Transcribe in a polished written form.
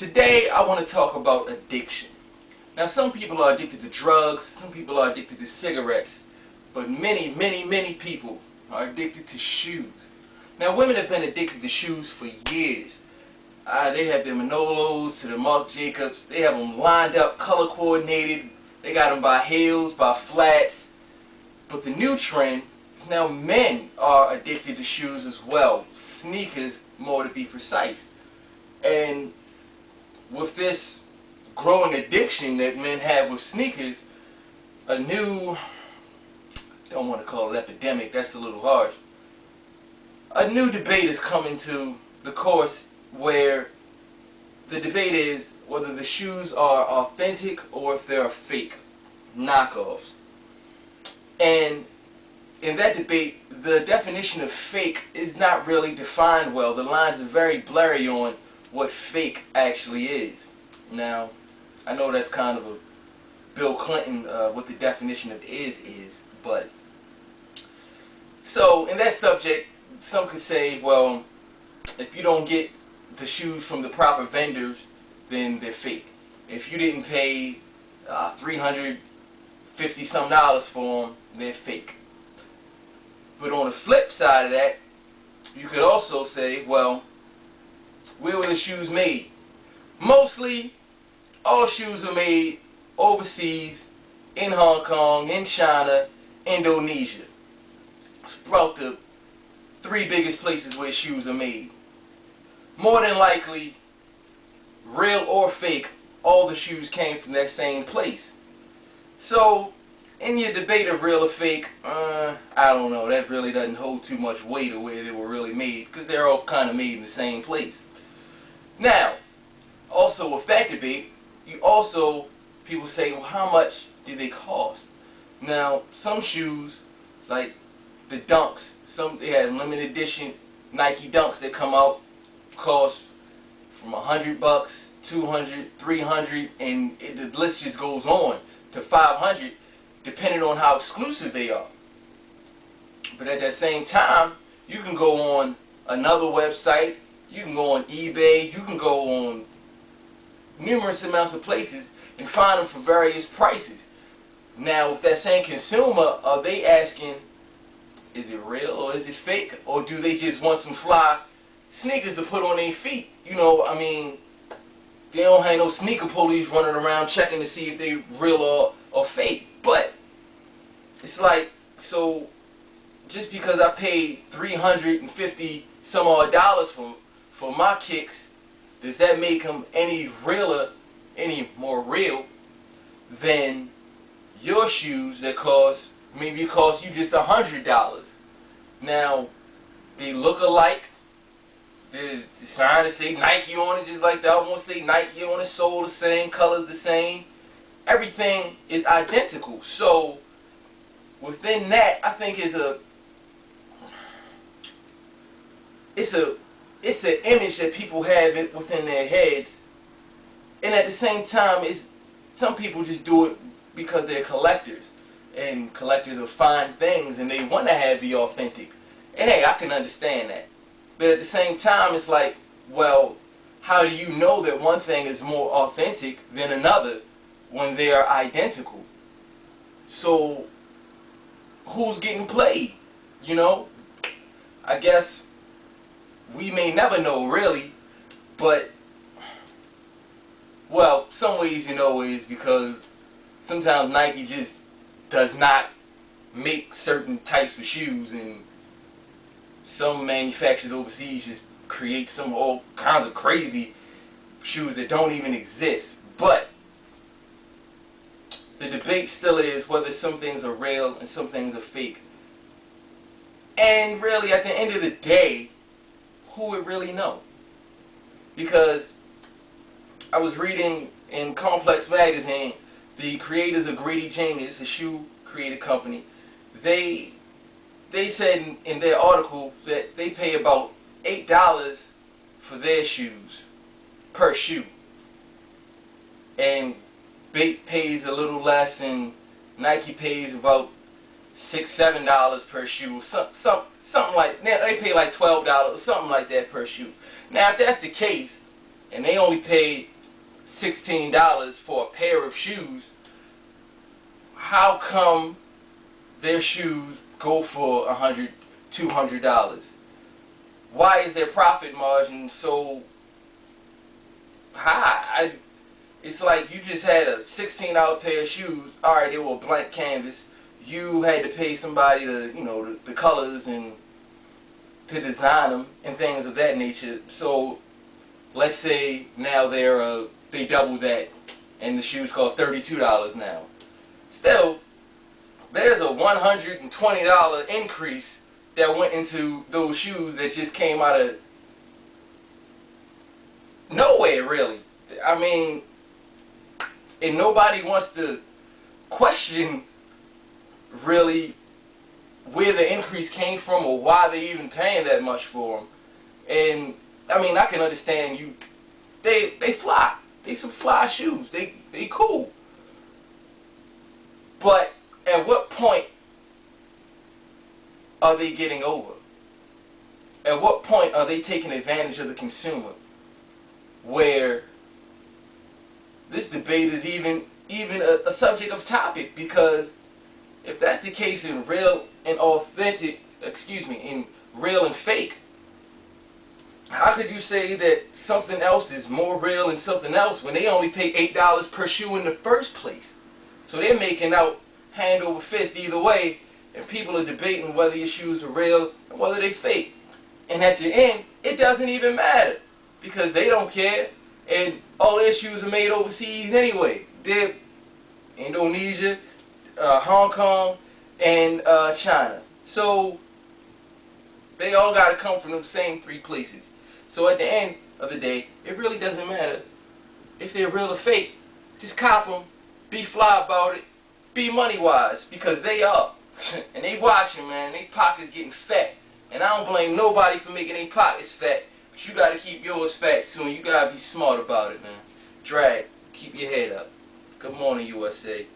Today I want to talk about addiction. Now some people are addicted to drugs, some people are addicted to cigarettes, but many people are addicted to shoes. Now women have been addicted to shoes for years. They have their Manolos to the Marc Jacobs, they have them lined up, color coordinated, they got them by heels, by flats. But the new trend is now men are addicted to shoes as well, sneakers more to be precise. And with this growing addiction that men have with sneakers, a new, I don't want to call it epidemic, that's a little harsh. A new debate is coming to the course where the debate is whether the shoes are authentic or if they're fake, knockoffs. And in that debate, the definition of fake is not really defined well. The lines are very blurry on what fake actually is. Now, I know that's kind of a Bill Clinton, what the definition of is, but so in that subject, some could say, well, if you don't get the shoes from the proper vendors, then they're fake. If you didn't pay $350 some for them, they're fake. But on the flip side of that, you could also say, well, where were the shoes made? Mostly, all shoes are made overseas, in Hong Kong, in China, Indonesia. It's about the three biggest places where shoes are made. More than likely, real or fake, all the shoes came from that same place. So, in your debate of real or fake, I don't know, that really doesn't hold too much weight of where they were really made, because they're all kind of made in the same place. Now, also with that debate, people say, well, how much do they cost? Now, some shoes, like the Dunks, they had limited edition Nike Dunks that come out, cost from $100, $200, $300, and the list just goes on to $500, depending on how exclusive they are. But at that same time, you can go on another website, you can go on eBay, you can go on numerous amounts of places and find them for various prices. Now, with that same consumer, are they asking, is it real or is it fake? Or do they just want some fly sneakers to put on their feet? You know, I mean, they don't have no sneaker police running around checking to see if they real or fake. But it's like, so just because I paid $350 some odd dollars for my kicks, does that make them any more real than your shoes that maybe cost you just $100? Now, they look alike. The sign that say Nike on it, just like the other one say Nike on it, sole the same, colors the same. Everything is identical. So within that, I think it's an image that people have within their heads, and at the same time, some people just do it because they're collectors, and collectors of fine things, and they want to have the authentic. And hey, I can understand that. But at the same time, it's like, well, how do you know that one thing is more authentic than another when they are identical? So, who's getting played? You know? I guess we may never know really, but, well, some ways you know is because sometimes Nike just does not make certain types of shoes, and some manufacturers overseas just create all kinds of crazy shoes that don't even exist. But the debate still is whether some things are real and some things are fake. And really, at the end of the day, who would really know? Because I was reading in Complex magazine, the creators of Greedy Genius, a shoe creative company, they said in their article that they pay about $8 for their shoes, per shoe. And Bait pays a little less, and Nike pays about $6, $7 per shoe. Something like, they pay like $12, something like that per shoe. Now, if that's the case, and they only paid $16 for a pair of shoes, how come their shoes go for $100, $200? Why is their profit margin so high? It's like you just had a $16 pair of shoes. All right, they were blank canvas. You had to pay somebody to, the colors and to design them and things of that nature. So let's say now they double that, and the shoes cost $32 now. Still, there's a $120 increase that went into those shoes that just came out of nowhere, really. I mean, and nobody wants to question really where the increase came from or why they even paying that much for them. And I mean, I can understand they fly. They some fly shoes. They cool. But at what point are they getting over? At what point are they taking advantage of the consumer? Where this debate is even a subject of topic, because if that's the case in real and authentic, in real and fake, how could you say that something else is more real than something else when they only pay $8 per shoe in the first place? So they're making out hand over fist either way, and people are debating whether your shoes are real and whether they fake. And at the end, it doesn't even matter, because they don't care, and all their shoes are made overseas anyway. They're Indonesia, Hong Kong, and China. So they all got to come from them same three places. So at the end of the day, it really doesn't matter if they're real or fake. Just cop them, be fly about it, be money wise, because they are. And they watching, man. They pockets getting fat. And I don't blame nobody for making their pockets fat, but you got to keep yours fat too, and you got to be smart about it, man. Drag, keep your head up. Good morning, USA.